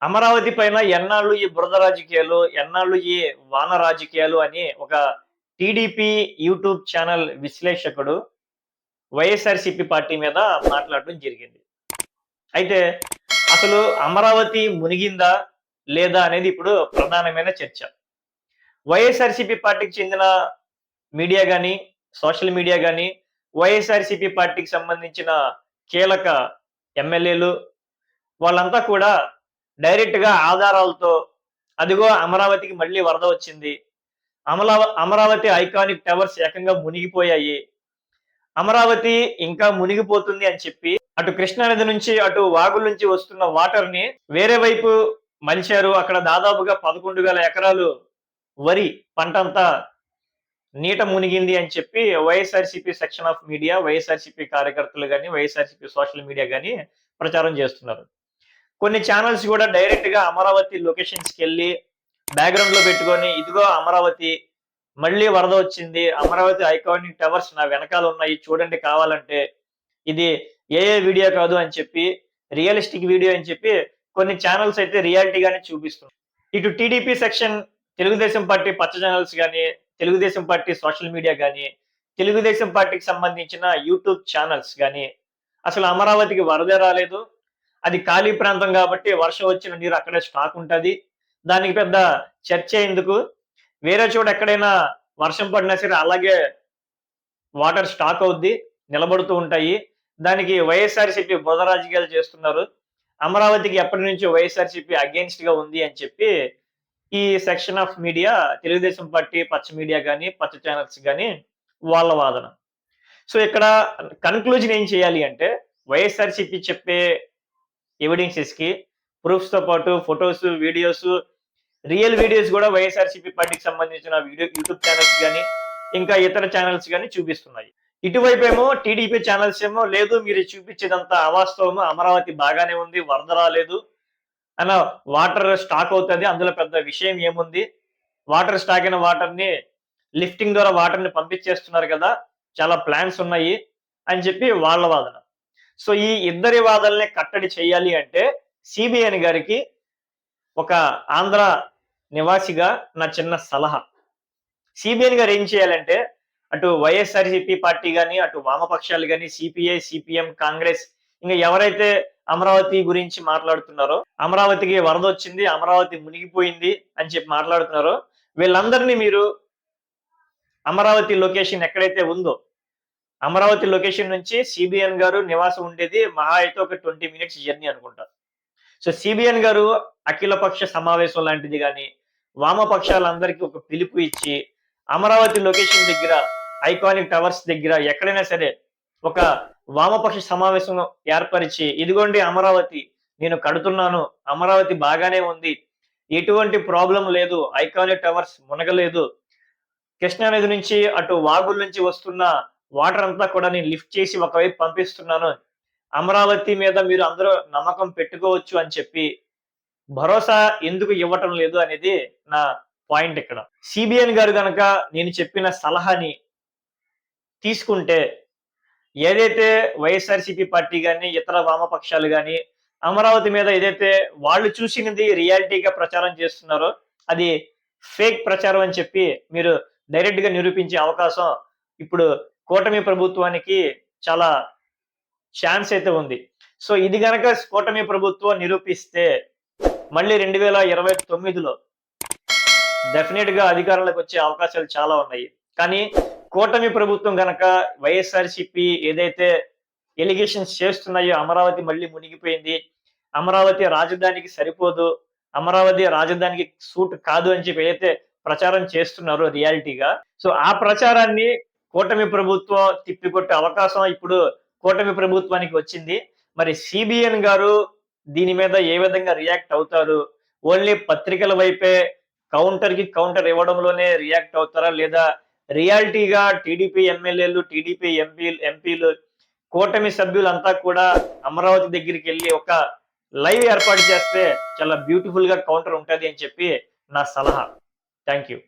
అమరావతి పైన ఎన్నాళ్ళు ఈ బురద రాజకీయాలు, ఎన్నాళ్ళు ఈ వాన రాజకీయాలు అని ఒక టీడీపీ యూట్యూబ్ ఛానల్ విశ్లేషకుడు వైఎస్ఆర్‌సీపీ పార్టీ మీద మాట్లాడడం జరిగింది. అయితే అసలు అమరావతి మునిగిందా? లేదా? అనేది ఇప్పుడు ప్రధానమైన చర్చ. వైఎస్ఆర్‌సీపీ పార్టీకి చెందిన మీడియా గాని, సోషల్ మీడియా గాని, వైఎస్ఆర్‌సీపీ పార్టీకి సంబంధించిన కీలక ఎమ్మెల్యేలు వాళ్ళంతా కూడా డైరెక్ట్‌గా ఆధారాలతో అదిగో అమరావతికి మళ్ళీ వరద వచ్చింది. అమరావతి ఐకానిక్ టవర్స్ ఏకంగా మునిగిపోయాయి. అమరావతి ఇంకా మునిగిపోతుంది అని చెప్పి అటు కృష్ణానది నుంచి, అటు వాగుల నుంచి వస్తున్న వాటర్‌ని వేరే వైపు మలిచారు. అక్కడ దాదాపుగా 11,000 ఎకరాలు వరి పంటంతా నీట మునిగింది అని చెప్పి YSRCP section of media, YSRCP కార్యకర్తలు గాని, వైఎస్ఆర్‌సీపీ సోషల్ మీడియా గాని ప్రచారం చేస్తున్నారు. కొన్ని ఛానెల్స్ కూడా డైరెక్ట్‌గా అమరావతి లొకేషన్స్‌కెళ్ళి బ్యాక్‌గ్రౌండ్‌లో పెట్టుకొని ఇదిగో అమరావతి మళ్ళీ వరద వచ్చింది. అమరావతి ఐకానిక్ టవర్స్ నా వెనకాల ఉన్నాయి. చూడండి కావాలంటే. ఇది ఏఐ వీడియో కాదు అని చెప్పి, రియలిస్టిక్ వీడియో అని చెప్పి కొన్ని ఛానెల్స్ అయితే రియాలిటీగానే చూపిస్తున్నాయి. ఇటు టీడీపీ సెక్షన్ తెలుగుదేశం పార్టీ పచ్చ ఛానెల్స్ గాని, తెలుగుదేశం పార్టీ సోషల్ మీడియా గాని, తెలుగుదేశం పార్టీకి సంబంధించిన యూట్యూబ్ ఛానెల్స్ గాని అసలు అమరావతికి వరదే రాలేదు. అది ఖాళీ ప్రాంతం కాబట్టి వర్షం వచ్చిన నీరు అక్కడే స్టాక్ ఉంటది. దానికి పెద్ద చర్చ ఎందుకు? వేరే చోట ఎక్కడైనా వర్షం పడినా సరే అలాగే వాటర్ స్టాక్ అవుద్ది. నిలబడుతూ ఉంటాయి. దానికి వైఎస్ఆర్‌సీపీ బురద రాజకీయాలు చేస్తున్నారు. అమరావతికి ఎప్పటినుంచో వైఎస్ఆర్‌సీపీ అగెయిన్స్ట్‌గా ఉంది అని చెప్పి ఈ section of media Telugu Desam party పచ్చ మీడియా గాని, పచ్చ ఛానెల్స్ గాని వాళ్ళ వాదన. సో ఇక్కడ కన్‌క్లూజన్ ఏం చేయాలి అంటే వైఎస్ఆర్‌సీపీ చెప్పే ఎవిడెన్సెస్‌కి ప్రూఫ్స్‌తో పాటు ఫోటోస్, వీడియోస్, రియల్ వీడియోస్ గూడా వైఎస్ఆర్‌సీపీ పార్టీకి సంబంధించిన యూట్యూబ్ ఛానెల్స్ గాని, ఇంకా ఇతర ఛానెల్స్ గాని చూపిస్తున్నాయి. ఇటువైపేమో టీడీపీ ఛానెల్స్ ఏమో లేదు మీరు చూపించేదంతా అవాస్తవము. అమరావతి బాగానే ఉంది. వరద రాలేదు. అన్న వాటర్ స్టాక్ అవుతది. అందులో పెద్ద విషయం ఏముంది? వాటర్ స్టాక్ అయిన వాటర్‌ని లిఫ్టింగ్ ద్వారా వాటర్‌ని పంపించేస్తున్నారు కదా! చాలా ప్లాన్స్ ఉన్నాయి అని చెప్పి వాళ్ళ వాదన. సో ఈ ఇద్దరి వాదనల్ని కట్టడి చేయాలి అంటే సీబీఎన్ గారికి ఒక ఆంధ్ర నివాసిగా నా చిన్న సలహా. సీబీఎన్ గారు ఏం చేయాలంటే అటు వైఎస్ఆర్‌సీపీ పార్టీ గాని, అటు వామపక్షాలు గాని, సిపిఐ, సిపిఎం, కాంగ్రెస్ ఇంక ఎవరైతే అమరావతి గురించి మాట్లాడుతున్నారో, అమరావతికి వరదొచ్చింది, అమరావతి మునిగిపోయింది అని చెప్పి మాట్లాడుతున్నారో, వీళ్ళందరినీ మీరు అమరావతి లొకేషన్ ఎక్కడైతే ఉందో, అమరావతి లొకేషన్ నుంచి సీబీఎన్ గారు నివాసం ఉండేది మహా అయితే ఒక 20 మినిట్స్ జర్నీ అనుకుంటా. సో సీబీఎన్ గారు అఖిలపక్ష సమావేశం లాంటిది గాని, వామపక్షాలందరికీ ఒక పిలుపు ఇచ్చి, అమరావతి లొకేషన్ దగ్గర, ఐకానిక్ టవర్స్ దగ్గర ఎక్కడైనా సరే ఒక వామపక్ష సమావేశం ఏర్పరిచి, ఇదిగోండి అమరావతి నేను కడుతున్నాను. అమరావతి బాగానే ఉంది. ఎటువంటి ప్రాబ్లమ్ లేదు. ఐకానిక్ టవర్స్ మునగలేదు. కృష్ణానది నుంచి అటు వాగుల నుంచి వస్తున్న వాటర్ అంతా కూడా నేను లిఫ్ట్ చేసి ఒకవైపు పంపిస్తున్నాను. అమరావతి మీద మీరు అందరూ నమ్మకం పెట్టుకోవచ్చు అని చెప్పి భరోసా ఎందుకు ఇవ్వటం లేదు అనేది నా పాయింట్ ఇక్కడ. సీబీఎన్ గారు గనక నేను చెప్పిన సలహాని తీసుకుంటే ఏదైతే వైఎస్ఆర్‌సీపీ పార్టీ గాని, ఇతర వామపక్షాలు గాని అమరావతి మీద ఏదైతే వాళ్ళు చూసినది రియాలిటీగా ప్రచారం చేస్తున్నారో అది ఫేక్ ప్రచారం అని చెప్పి మీరు డైరెక్ట్‌గా నిరూపించే అవకాశం ఇప్పుడు కూటమి ప్రభుత్వానికి చాలా ఛాన్స్ అయితే ఉంది. సో ఇది గనక కూటమి ప్రభుత్వం నిరూపిస్తే మళ్ళీ 2029లో డెఫినిట్‌గా అధికారంలోకి వచ్చే అవకాశాలు చాలా ఉన్నాయి. కానీ కూటమి ప్రభుత్వం గనక వైఎస్ఆర్‌సీపీ ఏదైతే ఎలిగేషన్స్ చేస్తున్నాయో అమరావతి మళ్ళీ మునిగిపోయింది. అమరావతి రాజధానికి సరిపోదు. అమరావతి రాజధానికి సూట్ కాదు అని చెప్పి ఏదైతే ప్రచారం చేస్తున్నారో రియాలిటీగా. సో ఆ ప్రచారాన్ని కూటమి ప్రభుత్వం తిప్పికొట్టే అవకాశం ఇప్పుడు కూటమి ప్రభుత్వానికి వచ్చింది. మరి సీబీఎన్ గారు దీని మీద ఏ విధంగా రియాక్ట్ అవుతారు? ఓన్లీ పత్రికల వైపే కౌంటర్‌కి కౌంటర్ ఇవ్వడంలోనే రియాక్ట్ అవుతారా? లేదా రియాలిటీగా టీడీపీ ఎమ్మెల్యేలు, టీడీపీ ఎంపీలు, కూటమి సభ్యులంతా కూడా అమరావతి దగ్గరికెళ్లి ఒక లైవ్ ఏర్పాటు చేస్తే చాలా బ్యూటిఫుల్‌గా కౌంటర్ ఉంటది అని చెప్పి నా సలహా. Thank you.